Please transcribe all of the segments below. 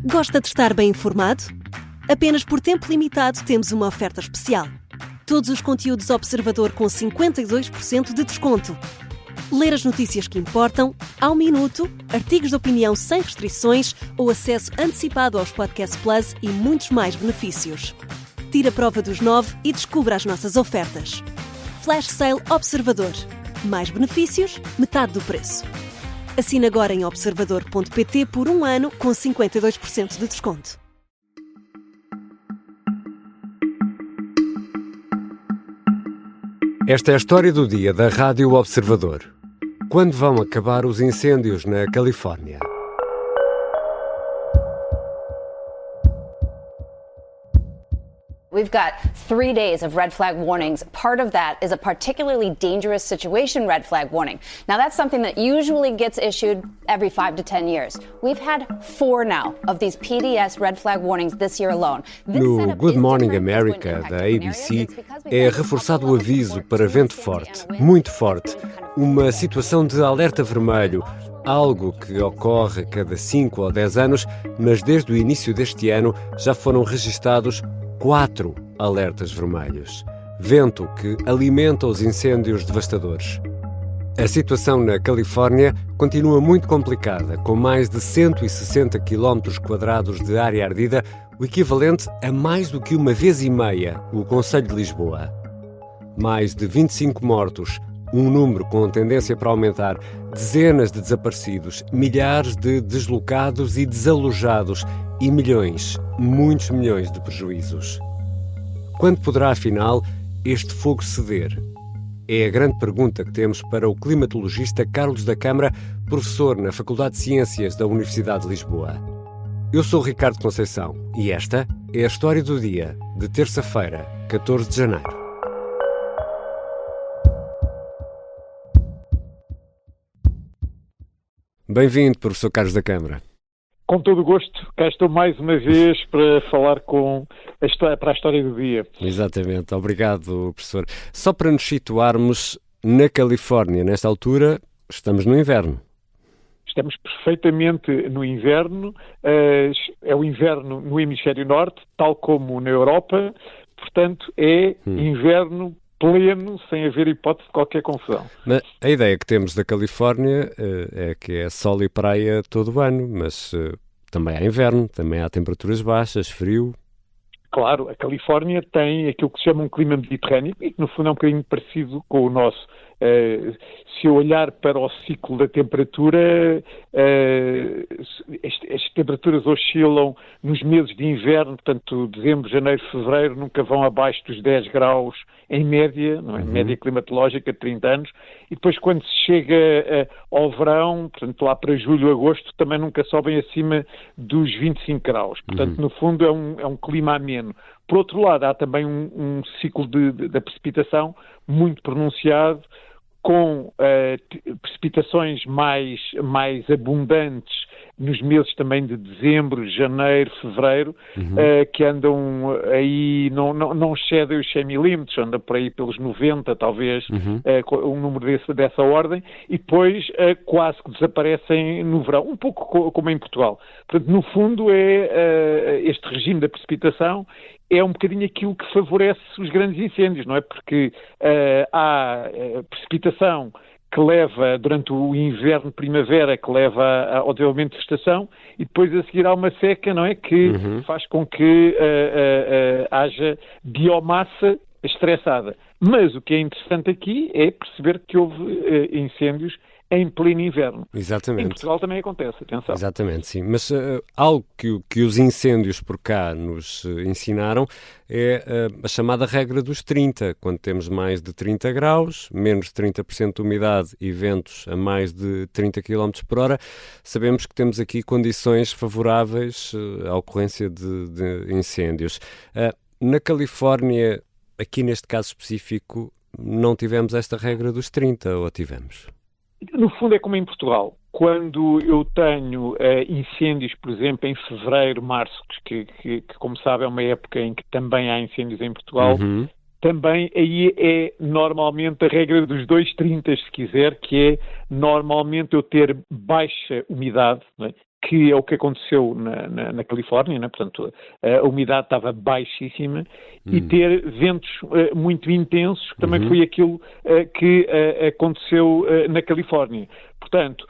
Gosta de estar bem informado? Apenas por tempo limitado temos uma oferta especial. Todos os conteúdos Observador com 52% de desconto. Ler as notícias que importam, ao minuto, artigos de opinião sem restrições ou acesso antecipado aos Podcast Plus e muitos mais benefícios. Tire a prova dos 9 e descubra as nossas ofertas. Flash Sale Observador. Mais benefícios, metade do preço. Assine agora em observador.pt por 1 ano com 52% de desconto. Esta é a história do dia da Rádio Observador. Quando vão acabar os incêndios na Califórnia? We've got 3 days of red flag warnings. Part of that is a particularly dangerous situation red flag warning. Now, that's something that usually gets issued every 5 to 10 years. We've had 4 now of these PDS red flag warnings this year alone. No Good Morning America, da ABC, é reforçado o aviso para vento forte, muito forte, uma situação de alerta vermelho, algo que ocorre a cada 5 ou 10 anos, mas desde o início deste ano já foram registados 4 alertas vermelhos. Vento que alimenta os incêndios devastadores. A situação na Califórnia continua muito complicada, com mais de 160 km² de área ardida, o equivalente a mais do que 1,5 vezes o Conselho de Lisboa. Mais de 25 mortos, um número com tendência para aumentar, dezenas de desaparecidos, milhares de deslocados e desalojados e milhões, muitos milhões de prejuízos. Quando poderá, afinal, este fogo ceder? É a grande pergunta que temos para o climatologista Carlos da Câmara, professor na Faculdade de Ciências da Universidade de Lisboa. Eu sou Ricardo Conceição e esta é a história do dia de terça-feira, 14 de janeiro. Bem-vindo, professor Carlos da Câmara. Com todo o gosto, cá estou mais uma vez para falar para a história do dia. Exatamente, obrigado, professor. Só para nos situarmos, na Califórnia, nesta altura, estamos no inverno. Estamos perfeitamente no inverno, é o inverno no hemisfério norte, tal como na Europa, portanto é inverno pleno, sem haver hipótese de qualquer confusão. Mas a ideia que temos da Califórnia é que é sol e praia todo o ano, mas também há inverno, também há temperaturas baixas, frio. Claro, a Califórnia tem aquilo que se chama um clima mediterrâneo e que no fundo é um bocadinho parecido com o nosso. Se eu olhar para o ciclo da temperatura, as temperaturas oscilam nos meses de inverno, portanto, dezembro, janeiro, fevereiro, nunca vão abaixo dos 10 graus em média, não é? Média climatológica de 30 anos, e depois quando se chega ao verão, portanto, lá para julho, agosto, também nunca sobem acima dos 25 graus. Portanto, no fundo, é um clima ameno. Por outro lado, há também um ciclo da precipitação muito pronunciado, com precipitações mais abundantes nos meses também de dezembro, janeiro, fevereiro, que andam aí, não excedem os 100 milímetros, andam por aí pelos 90, talvez, um número dessa ordem, e depois quase que desaparecem no verão, um pouco como em Portugal. Portanto, no fundo, este regime da precipitação é um bocadinho aquilo que favorece os grandes incêndios, não é? Porque há precipitação que leva, durante o inverno, primavera, que leva ao desenvolvimento de vegetação, e depois a seguir há uma seca, não é? Que faz com que haja biomassa estressada. Mas o que é interessante aqui é perceber que houve incêndios em pleno inverno. Exatamente. Em Portugal também acontece, atenção. Exatamente, sim. Mas algo que os incêndios por cá nos ensinaram é a chamada regra dos 30. Quando temos mais de 30 graus, menos de 30% de umidade e ventos a mais de 30 km por hora, sabemos que temos aqui condições favoráveis à ocorrência de incêndios. Na Califórnia, aqui neste caso específico, não tivemos esta regra dos 30, ou tivemos? No fundo é como em Portugal. Quando eu tenho incêndios, por exemplo, em fevereiro, março, que como sabe é uma época em que também há incêndios em Portugal, também aí é normalmente a regra dos 2,30, se quiser, que é normalmente eu ter baixa umidade, não é? que é o que aconteceu na Califórnia, né? Portanto, a umidade estava baixíssima, e ter ventos muito intensos, que também foi aquilo que aconteceu na Califórnia. Portanto,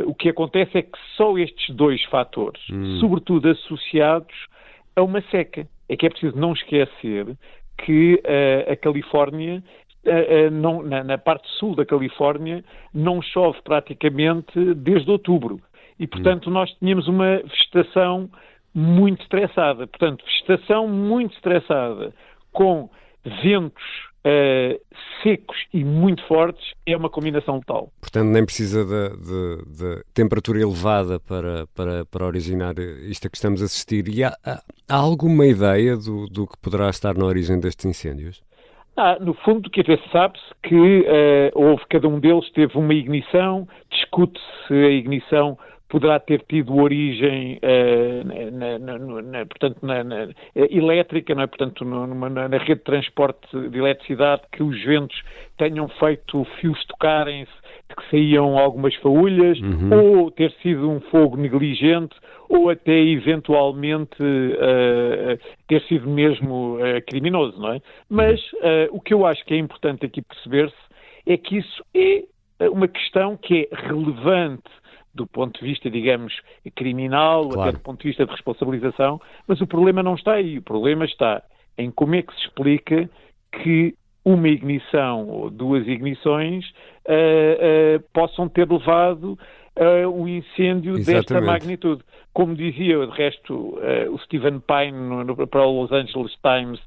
o que acontece é que só estes dois fatores, sobretudo associados a uma seca, é que é preciso não esquecer que a Califórnia, na parte sul da Califórnia, não chove praticamente desde outubro. E, portanto, nós tínhamos uma vegetação muito estressada. Portanto, vegetação muito estressada com ventos secos e muito fortes é uma combinação letal. Portanto, nem precisa de temperatura elevada para originar isto a que estamos a assistir. E há alguma ideia do que poderá estar na origem destes incêndios? No fundo, quer dizer, sabe-se que cada um deles teve uma ignição, discute-se a ignição poderá ter tido origem elétrica, não é? Portanto, na rede de transporte de eletricidade, que os ventos tenham feito fios tocarem-se, de que saíam algumas faúlhas, ou ter sido um fogo negligente, ou até eventualmente ter sido mesmo criminoso, não é? Mas o que eu acho que é importante aqui perceber-se é que isso é uma questão que é relevante do ponto de vista, digamos, criminal, claro, até do ponto de vista de responsabilização, mas o problema não está aí. O problema está em como é que se explica que uma ignição ou duas ignições possam ter levado a um incêndio desta magnitude. Como dizia, de resto, o Stephen Pine para o Los Angeles Times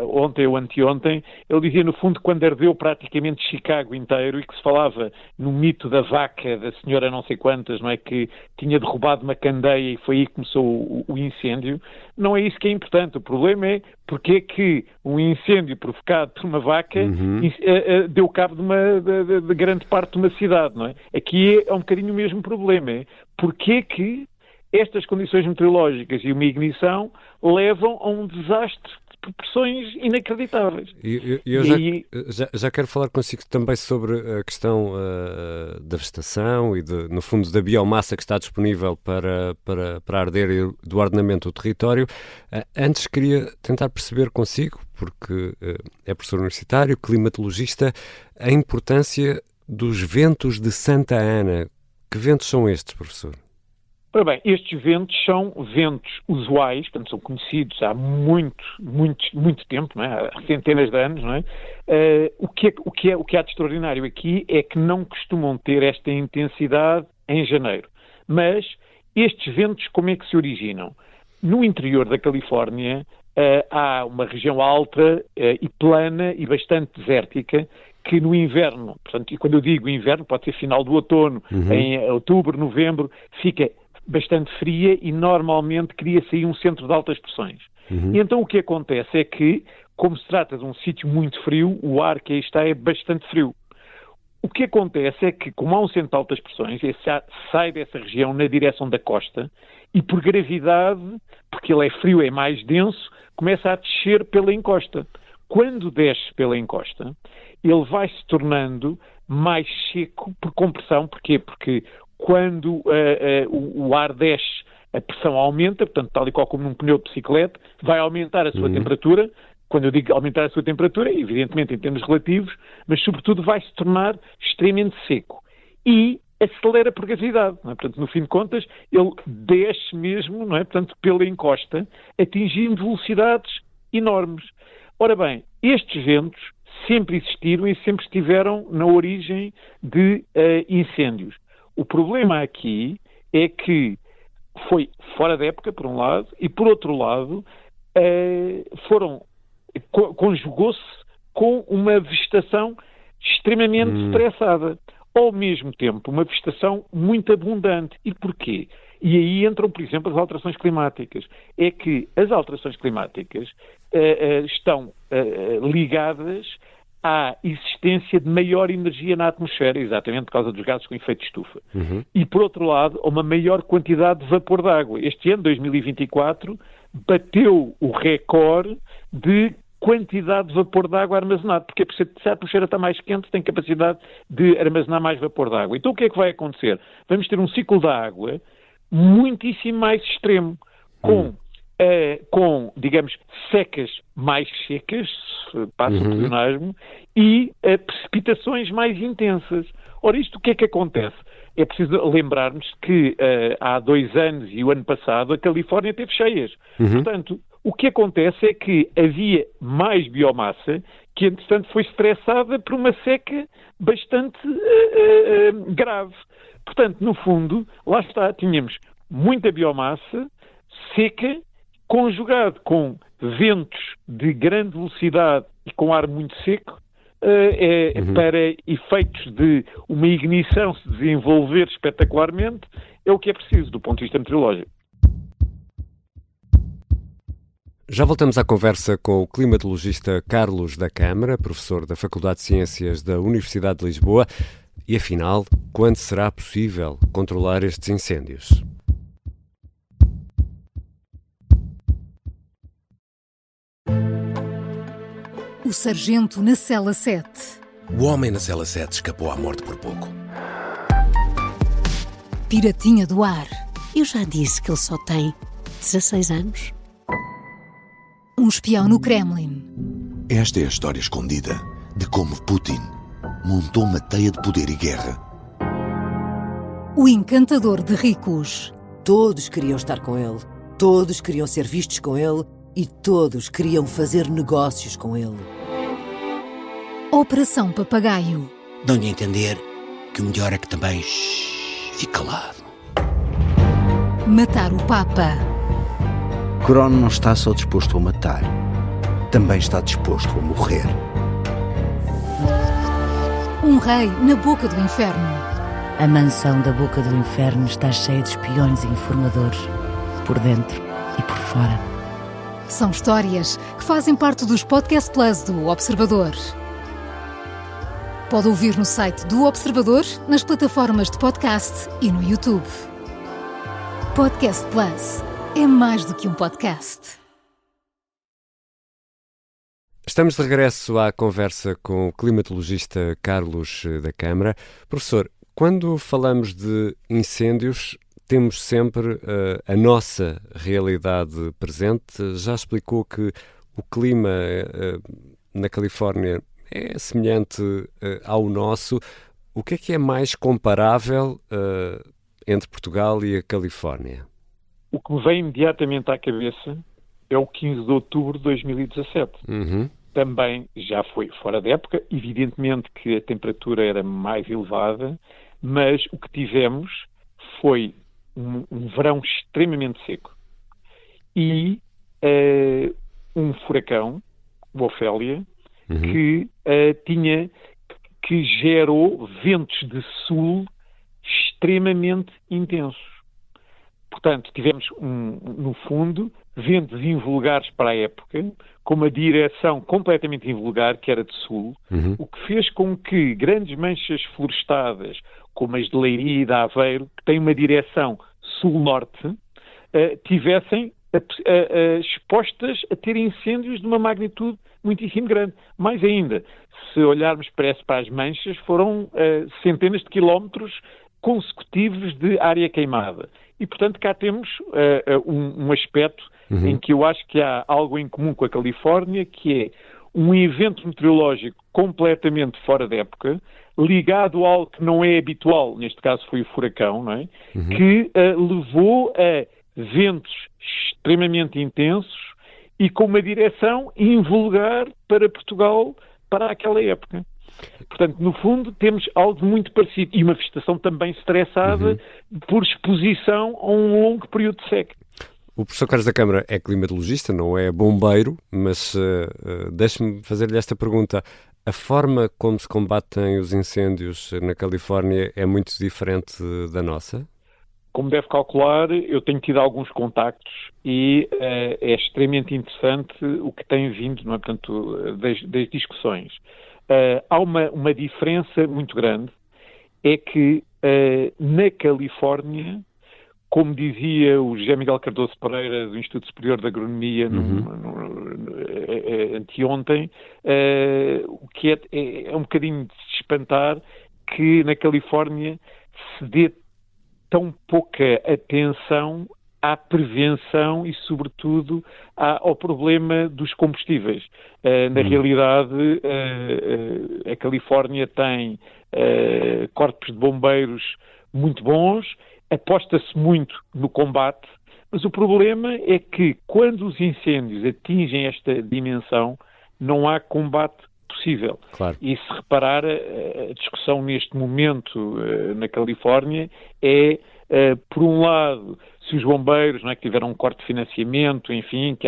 ontem ou anteontem, ele dizia, no fundo, quando ardeu praticamente Chicago inteiro e que se falava no mito da vaca, da senhora não sei quantas, não é, que tinha derrubado uma candeia e foi aí que começou o incêndio, não é isso que é importante. O problema é porque é que um incêndio provocado por uma vaca deu cabo de grande parte de uma cidade, não é? Aqui é um bocadinho o mesmo problema, é porque é que estas condições meteorológicas e uma ignição levam a um desastre de proporções inacreditáveis. Eu já quero falar consigo também sobre a questão da vegetação e, no fundo, da biomassa que está disponível para arder e do ordenamento do território. Antes queria tentar perceber consigo, porque é professor universitário, climatologista, a importância dos ventos de Santa Ana. Que ventos são estes, professor? Ora bem, estes ventos são ventos usuais, portanto são conhecidos há muito tempo, não é? Há centenas de anos, não é? O que há de extraordinário aqui é que não costumam ter esta intensidade em janeiro. Mas estes ventos, como é que se originam? No interior da Califórnia há uma região alta e plana e bastante desértica, que no inverno, portanto, e quando eu digo inverno, pode ser final do outono, em outubro, novembro, fica bastante fria e normalmente cria-se aí um centro de altas pressões. E então o que acontece é que, como se trata de um sítio muito frio, o ar que aí está é bastante frio. O que acontece é que, como há um centro de altas pressões, esse ar sai dessa região na direção da costa e, por gravidade, porque ele é frio, é mais denso, começa a descer pela encosta. Quando desce pela encosta, ele vai se tornando mais seco por compressão. Porquê? Porque quando o ar desce, a pressão aumenta, portanto, tal e qual como num pneu de bicicleta, vai aumentar a sua temperatura. Quando eu digo aumentar a sua temperatura, evidentemente em termos relativos, mas sobretudo vai se tornar extremamente seco. E acelera por gravidade, não é? Portanto, no fim de contas, ele desce mesmo, não é? Portanto, pela encosta, atingindo velocidades enormes. Ora bem, estes ventos sempre existiram e sempre estiveram na origem de incêndios. O problema aqui é que foi fora da época, por um lado, e por outro lado, conjugou-se com uma vegetação extremamente estressada. Ao mesmo tempo, uma vegetação muito abundante. E porquê? E aí entram, por exemplo, as alterações climáticas. É que as alterações climáticas estão ligadas à existência de maior energia na atmosfera, exatamente por causa dos gases com efeito de estufa. E, por outro lado, a uma maior quantidade de vapor de água. Este ano, 2024, bateu o recorde de quantidade de vapor de água armazenado, porque se a atmosfera está mais quente, tem capacidade de armazenar mais vapor de água. Então o que é que vai acontecer? Vamos ter um ciclo da água muitíssimo mais extremo, com, digamos, secas mais secas, se passa o pleonasmo, e precipitações mais intensas. Ora, isto o que é que acontece? É preciso lembrarmos que há 2 anos e o ano passado a Califórnia teve cheias. Portanto, o que acontece é que havia mais biomassa que, entretanto, foi estressada por uma seca bastante grave. Portanto, no fundo, lá está, tínhamos muita biomassa seca, conjugado com ventos de grande velocidade e com ar muito seco, para efeitos de uma ignição se desenvolver espetacularmente, é o que é preciso do ponto de vista meteorológico. Já voltamos à conversa com o climatologista Carlos da Câmara, professor da Faculdade de Ciências da Universidade de Lisboa. E afinal, quando será possível controlar estes incêndios? O sargento na cela 7. O homem na cela 7 escapou à morte por pouco. Piratinha do ar. Eu já disse que ele só tem 16 anos. Um espião no Kremlin. Esta é a história escondida de como Putin montou uma teia de poder e guerra. O encantador de ricos. Todos queriam estar com ele, todos queriam ser vistos com ele e todos queriam fazer negócios com ele. Operação Papagaio. Dão-lhe a entender que o melhor é que também fique calado. Matar o Papa. Crono não está só disposto a matar, também está disposto a morrer. Um rei na boca do inferno. A mansão da boca do inferno está cheia de espiões e informadores, por dentro e por fora. São histórias que fazem parte dos Podcast Plus do Observador. Pode ouvir no site do Observador, nas plataformas de podcast e no YouTube. Podcast Plus é mais do que um podcast. Estamos de regresso à conversa com o climatologista Carlos da Câmara. Professor, quando falamos de incêndios, temos sempre a nossa realidade presente. Já explicou que o clima na Califórnia é semelhante ao nosso. O que é mais comparável entre Portugal e a Califórnia? O que me vem imediatamente à cabeça é o 15 de outubro de 2017. Também já foi fora da época, evidentemente que a temperatura era mais elevada, mas o que tivemos foi um verão extremamente seco e um furacão, o Ofélia, que gerou ventos de sul extremamente intensos. Portanto, tivemos, no fundo, ventos invulgares para a época, com uma direção completamente invulgar, que era de sul, o que fez com que grandes manchas florestadas, como as de Leiria e de Aveiro, que têm uma direção sul-norte, tivessem expostas a ter incêndios de uma magnitude muitíssimo grande. Mais ainda, se olharmos para as manchas, foram centenas de quilómetros consecutivos de área queimada. E, portanto, cá temos um aspecto em que eu acho que há algo em comum com a Califórnia, que é um evento meteorológico completamente fora da época, ligado a algo que não é habitual, neste caso foi o furacão, não é? Que levou a ventos extremamente intensos e com uma direção invulgar para Portugal para aquela época. Portanto, no fundo, temos algo muito parecido. E uma vegetação também estressada por exposição a um longo período de seca. O professor Carlos da Câmara é climatologista, não é bombeiro, mas deixe-me fazer-lhe esta pergunta. A forma como se combatem os incêndios na Califórnia é muito diferente da nossa? Como deve calcular, eu tenho tido alguns contactos e é extremamente interessante o que tem vindo, não é? Portanto, das discussões. Há uma diferença muito grande, é que na Califórnia, como dizia o José Miguel Cardoso Pereira do Instituto Superior de Agronomia anteontem, o que é um bocadinho de se espantar que na Califórnia se dê tão pouca atenção à prevenção e, sobretudo, ao problema dos combustíveis. Na realidade, a Califórnia tem corpos de bombeiros muito bons, aposta-se muito no combate, mas o problema é que, quando os incêndios atingem esta dimensão, não há combate possível. Claro. E se reparar, a discussão neste momento na Califórnia é, por um lado, se os bombeiros, não é, que tiveram um corte de financiamento, enfim, que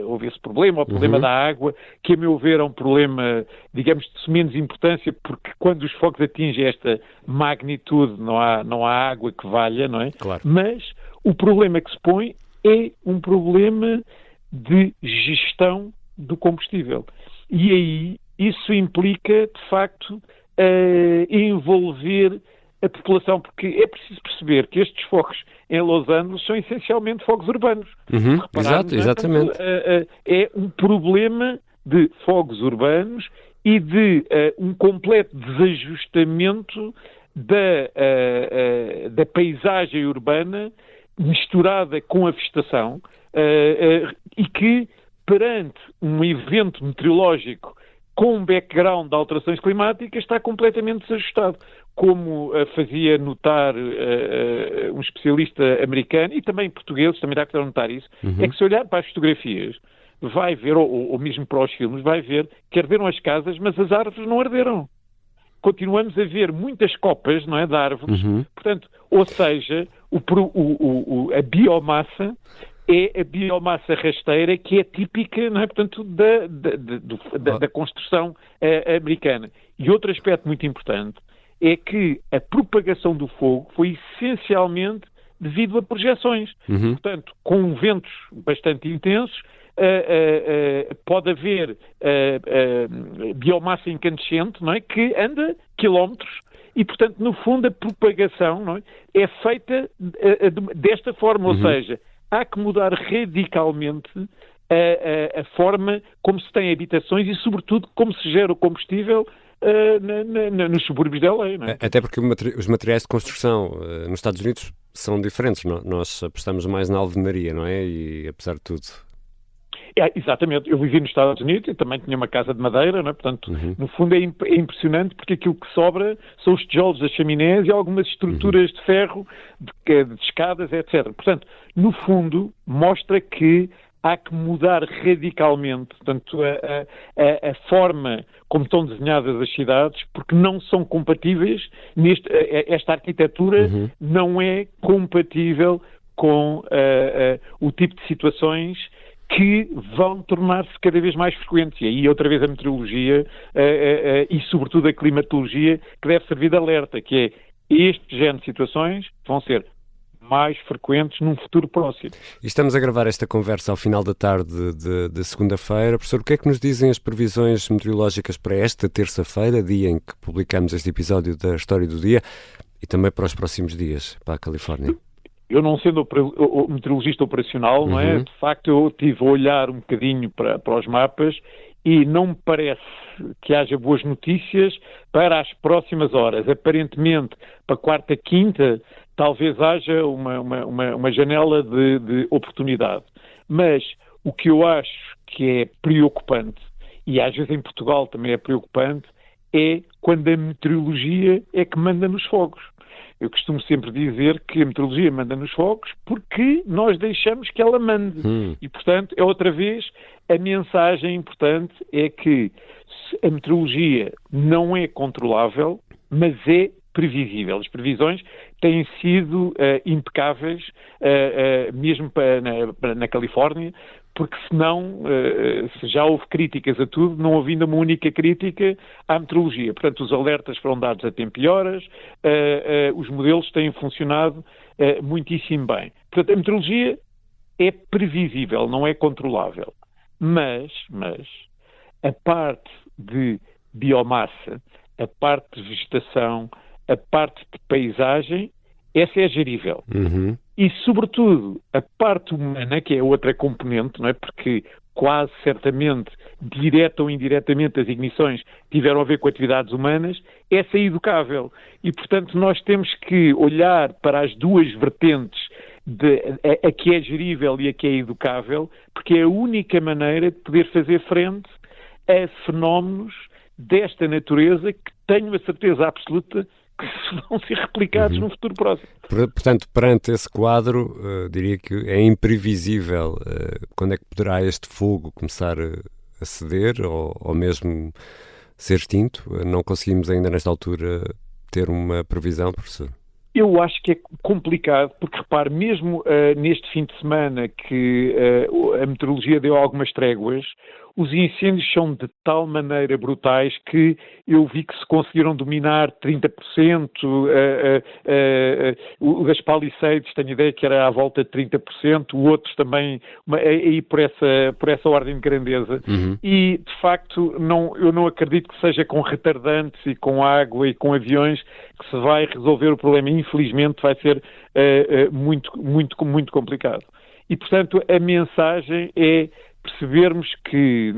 houve esse problema, o problema da água, que a meu ver é um problema, digamos, de menos importância, porque quando os fogos atingem esta magnitude não há água que valha, não é? Claro. Mas o problema que se põe é um problema de gestão do combustível. E aí isso implica, de facto, envolver a população, porque é preciso perceber que estes fogos em Los Angeles são essencialmente fogos urbanos. Exato, exatamente. É um problema de fogos urbanos e de um completo desajustamento da paisagem urbana misturada com a vegetação e que, perante um evento meteorológico com um background de alterações climáticas, está completamente desajustado. Como fazia notar um especialista americano, e também portugueses, também dá para notar isso, é que se olhar para as fotografias, vai ver, ou mesmo para os filmes, vai ver que arderam as casas, mas as árvores não arderam. Continuamos a ver muitas copas, não é, de árvores. Portanto, ou seja, a biomassa é a biomassa rasteira que é típica, não é, portanto, da construção americana. E outro aspecto muito importante é que a propagação do fogo foi essencialmente devido a projeções. Portanto, com ventos bastante intensos, pode haver biomassa incandescente, não é, que anda quilómetros e, portanto, no fundo, a propagação, não é feita desta forma, ou seja, há que mudar radicalmente a forma como se tem habitações e, sobretudo, como se gera o combustível nos subúrbios de LA. Não é? Até porque os materiais de construção nos Estados Unidos são diferentes. Nós apostamos mais na alvenaria, não é? E apesar de tudo... Exatamente. Eu vivi nos Estados Unidos e também tinha uma casa de madeira, não é? Portanto, no fundo é impressionante porque aquilo que sobra são os tijolos das chaminés e algumas estruturas de ferro, de escadas, etc. Portanto, no fundo, mostra que há que mudar radicalmente, portanto, a forma como estão desenhadas as cidades, porque não são compatíveis, esta arquitetura não é compatível com o tipo de situações que vão tornar-se cada vez mais frequentes. E aí, outra vez, a meteorologia e, sobretudo, a climatologia, que deve servir de alerta, que é este género de situações vão ser mais frequentes num futuro próximo. E estamos a gravar esta conversa ao final da tarde de segunda-feira. Professor, o que é que nos dizem as previsões meteorológicas para esta terça-feira, dia em que publicamos este episódio da História do Dia, e também para os próximos dias, para a Califórnia? Eu, não sendo o meteorologista operacional, não é? De facto, eu estive a olhar um bocadinho para os mapas e não me parece que haja boas notícias para as próximas horas. Aparentemente, para quarta, quinta, talvez haja uma janela de oportunidade. Mas o que eu acho que é preocupante, e às vezes em Portugal também é preocupante, é quando a meteorologia é que manda nos fogos. Eu costumo sempre dizer que a meteorologia manda nos fogos porque nós deixamos que ela mande. E, portanto, é outra vez a mensagem importante é que a meteorologia não é controlável, mas é previsível. As previsões têm sido impecáveis, mesmo na Califórnia, porque senão, se já houve críticas a tudo, não houve ainda uma única crítica à meteorologia. Portanto, os alertas foram dados a tempo e horas, os modelos têm funcionado muitíssimo bem. Portanto, a meteorologia é previsível, não é controlável. Mas a parte de biomassa, a parte de vegetação, a parte de paisagem, essa é gerível. E, sobretudo, a parte humana, que é outra componente, não é? Porque quase certamente, direta ou indiretamente, as ignições tiveram a ver com atividades humanas, essa é educável. E, portanto, nós temos que olhar para as duas vertentes, a que é gerível e a que é educável, porque é a única maneira de poder fazer frente a fenómenos desta natureza que tenho a certeza absoluta que vão ser replicados no futuro próximo. Portanto, perante esse quadro, diria que é imprevisível quando é que poderá este fogo começar a ceder ou mesmo ser extinto. Não conseguimos ainda nesta altura ter uma previsão, professor? Eu acho que é complicado, porque repare, mesmo neste fim de semana que a meteorologia deu algumas tréguas, os incêndios são de tal maneira brutais que eu vi que se conseguiram dominar 30%, o das Palisades, tenho ideia que era à volta de 30%, outros também aí por essa ordem de grandeza. E, de facto, eu não acredito que seja com retardantes e com água e com aviões que se vai resolver o problema. Infelizmente vai ser muito complicado. E, portanto, a mensagem é percebermos que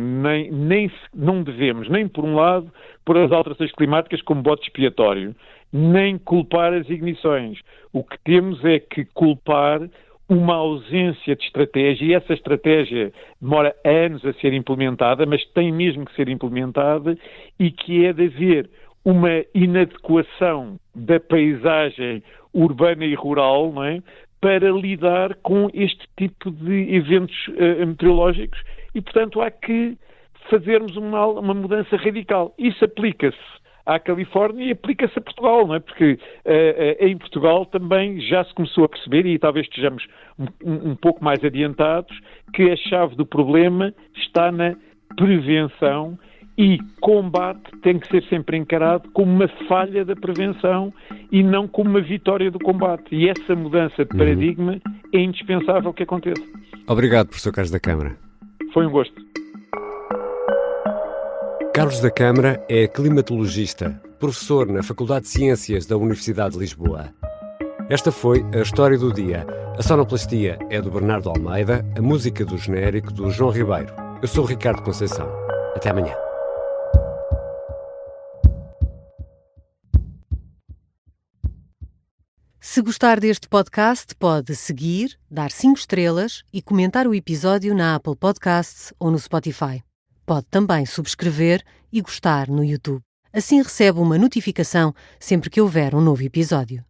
não devemos, nem por um lado, pôr as alterações climáticas como bote expiatório, nem culpar as ignições. O que temos é que culpar uma ausência de estratégia, e essa estratégia demora anos a ser implementada, mas tem mesmo que ser implementada, e que é de haver uma inadequação da paisagem urbana e rural, não é? Para lidar com este tipo de eventos meteorológicos e, portanto, há que fazermos uma mudança radical. Isso aplica-se à Califórnia e aplica-se a Portugal, não é? Porque em Portugal também já se começou a perceber, e talvez estejamos um pouco mais adiantados, que a chave do problema está na prevenção. E combate tem que ser sempre encarado como uma falha da prevenção e não como uma vitória do combate. E essa mudança de paradigma é indispensável que aconteça. Obrigado, professor Carlos da Câmara. Foi um gosto. Carlos da Câmara é climatologista, professor na Faculdade de Ciências da Universidade de Lisboa. Esta foi a História do Dia. A sonoplastia é do Bernardo Almeida, a música do genérico do João Ribeiro. Eu sou o Ricardo Conceição. Até amanhã. Se gostar deste podcast, pode seguir, dar 5 estrelas e comentar o episódio na Apple Podcasts ou no Spotify. Pode também subscrever e gostar no YouTube. Assim recebe uma notificação sempre que houver um novo episódio.